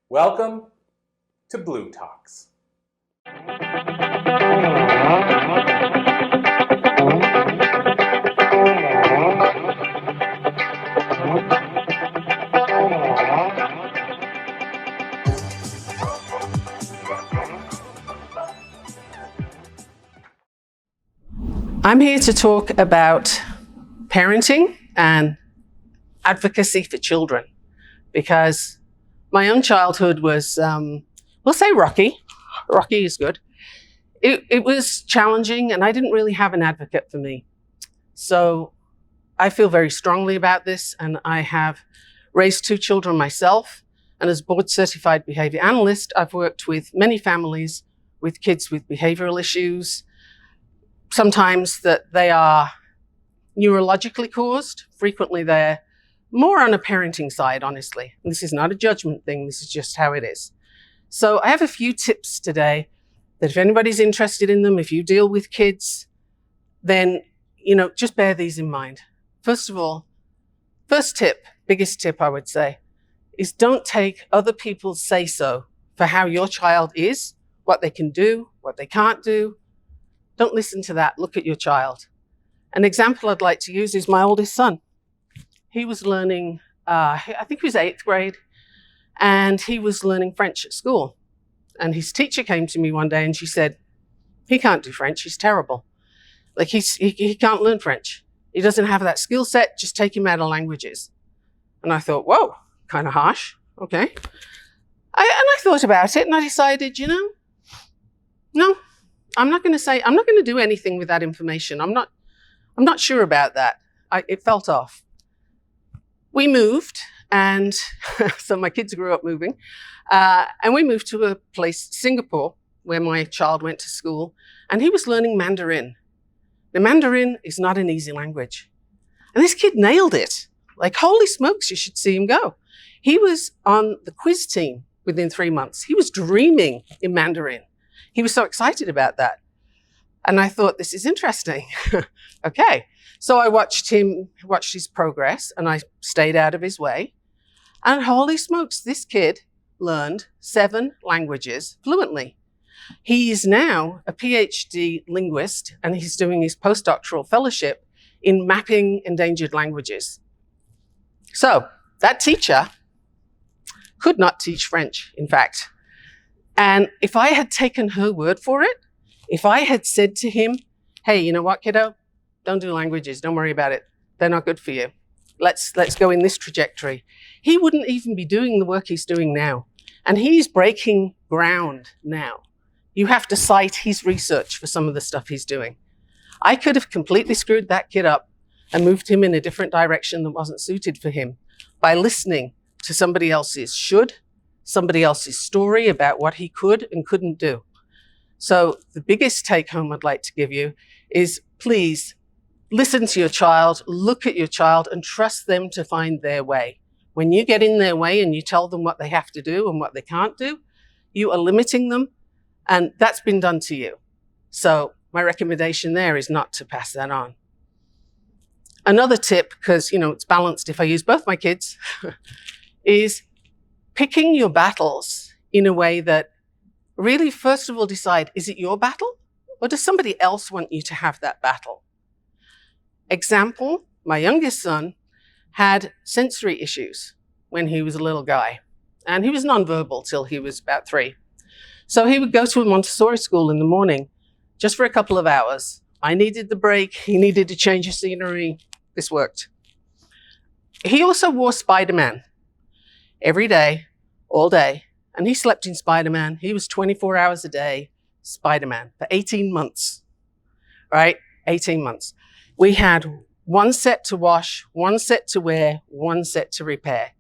Welcome to Blue Talks. I'm here to talk about parenting and advocacy for children, because my own childhood was, we'll say rocky. Rocky is good. It was challenging, and I didn't really have an advocate for me. So I feel very strongly about this, and I have raised 2 children myself. And as board certified behavior analyst, I've worked with many families with kids with behavioral issues, sometimes that they are neurologically caused. Frequently they're more on a parenting side, honestly. And this is not a judgment thing, this is just how it is. So I have a few tips today that if anybody's interested in them, if you deal with kids, then, just bear these in mind. First of all, first tip, biggest tip I would say, is don't take other people's say-so for how your child is, what they can do, what they can't do. Don't listen to that. Look at your child. An example I'd like to use is my oldest son. He was learning, I think he was 8th grade, and he was learning French at school. And his teacher came to me one day and she said, he can't do French, he's terrible. Like he can't learn French. He doesn't have that skill set, just take him out of languages. And I thought, whoa, kind of harsh, okay. And I thought about it and I decided, no. I'm not going to do anything with that information. I'm not sure about that. It felt off. We moved, and so my kids grew up moving, and we moved to a place, Singapore, where my child went to school, and he was learning Mandarin. Now, Mandarin is not an easy language. And this kid nailed it. Like, holy smokes, you should see him go. He was on the quiz team within 3 months. He was dreaming in Mandarin. He was so excited about that. And I thought, this is interesting. Okay. So I watched his progress, and I stayed out of his way. And holy smokes, this kid learned 7 languages fluently. He is now a PhD linguist, and he's doing his postdoctoral fellowship in mapping endangered languages. So that teacher could not teach French, in fact. And if I had taken her word for it, if I had said to him, hey, you know what, kiddo? Don't do languages. Don't worry about it. They're not good for you. Let's go in this trajectory. He wouldn't even be doing the work he's doing now. And he's breaking ground now. You have to cite his research for some of the stuff he's doing. I could have completely screwed that kid up and moved him in a different direction that wasn't suited for him by listening to somebody else's somebody else's story about what he could and couldn't do. So the biggest take home I'd like to give you is, please listen to your child, look at your child, and trust them to find their way. When you get in their way and you tell them what they have to do and what they can't do, you are limiting them, and that's been done to you. So my recommendation there is not to pass that on. Another tip, because it's balanced if I use both my kids, is picking your battles in a way that really, first of all, decide, is it your battle? Or does somebody else want you to have that battle? Example, my youngest son had sensory issues when he was a little guy. And he was nonverbal till he was about 3. So he would go to a Montessori school in the morning just for a couple of hours. I needed the break. He needed to change the scenery. This worked. He also wore Spider-Man every day, all day. And he slept in Spider-Man. He was 24 hours a day, Spider-Man, for 18 months, right? 18 months. We had 1 set to wash, 1 set to wear, 1 set to repair.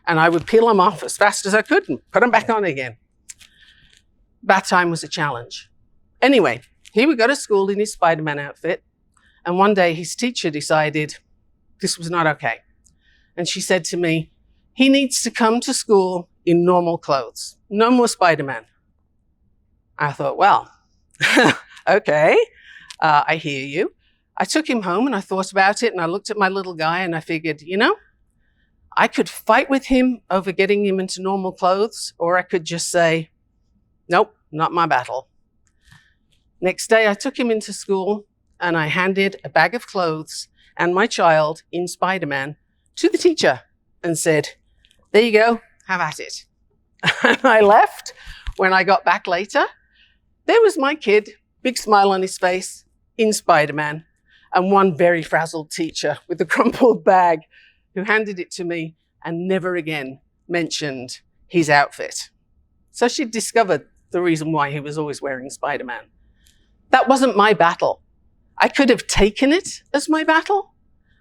And I would peel them off as fast as I could and put them back on again. Bath time was a challenge. Anyway, he would go to school in his Spider-Man outfit. And one day his teacher decided this was not okay. And she said to me, he needs to come to school in normal clothes. No more Spider-Man. I thought, well, okay, I hear you. I took him home and I thought about it and I looked at my little guy and I figured, I could fight with him over getting him into normal clothes, or I could just say, nope, not my battle. Next day, I took him into school and I handed a bag of clothes and my child in Spider-Man to the teacher and said, there you go, have at it. And I left. When I got back later, there was my kid, big smile on his face, in Spider-Man, and one very frazzled teacher with a crumpled bag who handed it to me and never again mentioned his outfit. So she discovered the reason why he was always wearing Spider-Man. That wasn't my battle. I could have taken it as my battle.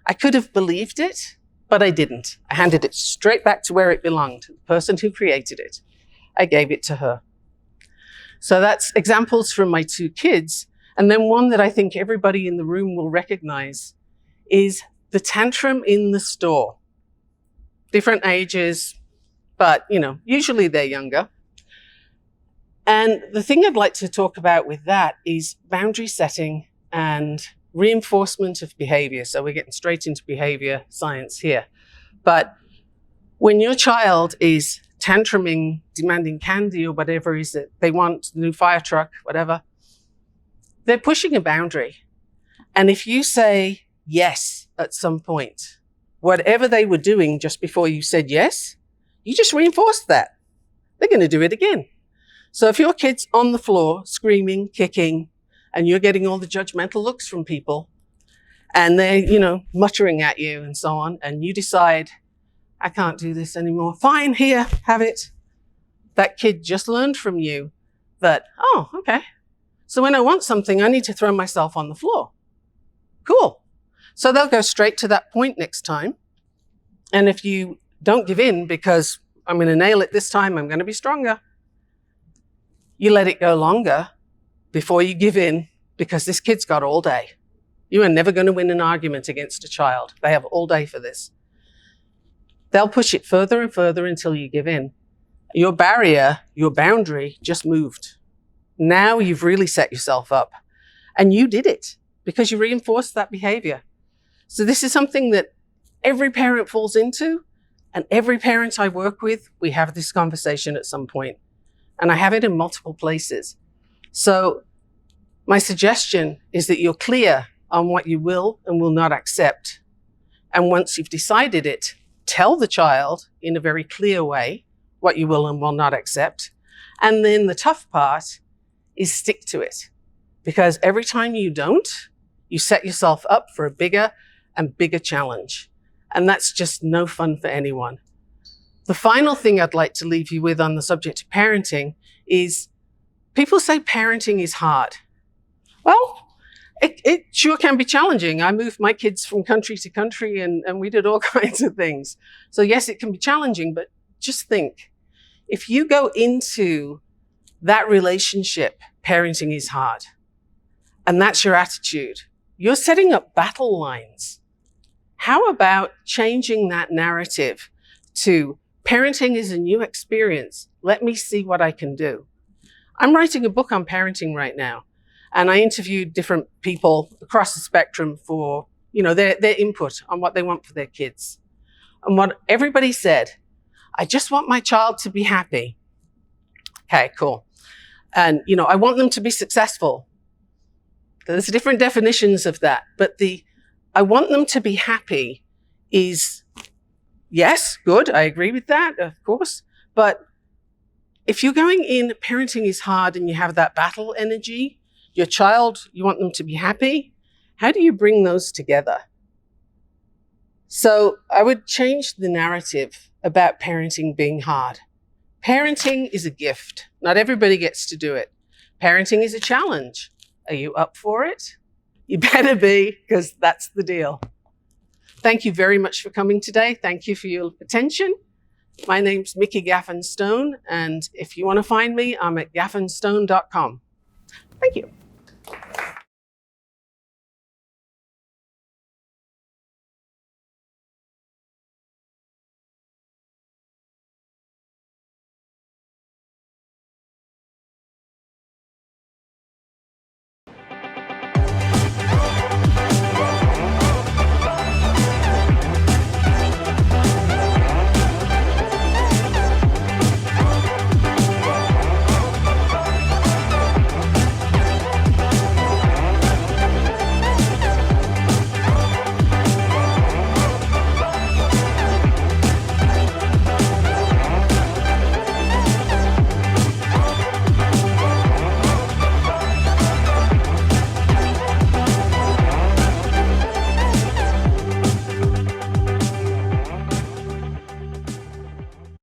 I could have believed it, but I didn't. I handed it straight back to where it belonged, the person who created it. I gave it to her. So that's examples from my two kids. And then one that I think everybody in the room will recognize is the tantrum in the store. Different ages, but usually they're younger. And the thing I'd like to talk about with that is boundary setting and reinforcement of behavior. So we're getting straight into behavior science here. But when your child is tantruming, demanding candy or whatever it is that they want, the new fire truck, whatever, they're pushing a boundary. And if you say yes at some point, whatever they were doing just before you said yes, you just reinforced that. They're going to do it again. So if your kid's on the floor screaming, kicking, and you're getting all the judgmental looks from people, and they're, muttering at you and so on, and you decide, I can't do this anymore. Fine, here, have it. That kid just learned from you that, oh, okay. So when I want something, I need to throw myself on the floor. Cool. So they'll go straight to that point next time. And if you don't give in because I'm going to nail it this time, I'm going to be stronger, you let it go longer before you give in, because this kid's got all day. You are never going to win an argument against a child. They have all day for this. They'll push it further and further until you give in. Your barrier, your boundary just moved. Now you've really set yourself up. And you did it because you reinforced that behavior. So this is something that every parent falls into, and every parent I work with, we have this conversation at some point. And I have it in multiple places. So my suggestion is that you're clear on what you will and will not accept. And once you've decided it, tell the child in a very clear way what you will and will not accept. And then the tough part is stick to it. Because every time you don't, you set yourself up for a bigger and bigger challenge. And that's just no fun for anyone. The final thing I'd like to leave you with on the subject of parenting is people say parenting is hard. Well, it sure can be challenging. I moved my kids from country to country and we did all kinds of things. So yes, it can be challenging, but just think, if you go into that relationship, parenting is hard, and that's your attitude, you're setting up battle lines. How about changing that narrative to parenting is a new experience. Let me see what I can do. I'm writing a book on parenting right now, and I interviewed different people across the spectrum for, their input on what they want for their kids. And what everybody said, I just want my child to be happy. Okay, cool. And, I want them to be successful. There's different definitions of that, but I want them to be happy is, yes, good, I agree with that, of course. But if you're going in, parenting is hard and you have that battle energy, your child, you want them to be happy, how do you bring those together? So I would change the narrative about parenting being hard. Parenting is a gift. Not everybody gets to do it. Parenting is a challenge. Are you up for it? You better be, because that's the deal. Thank you very much for coming today. Thank you for your attention. My name's Michaela Gaffen Stone, and if you want to find me, I'm at gaffenstone.com. Thank you.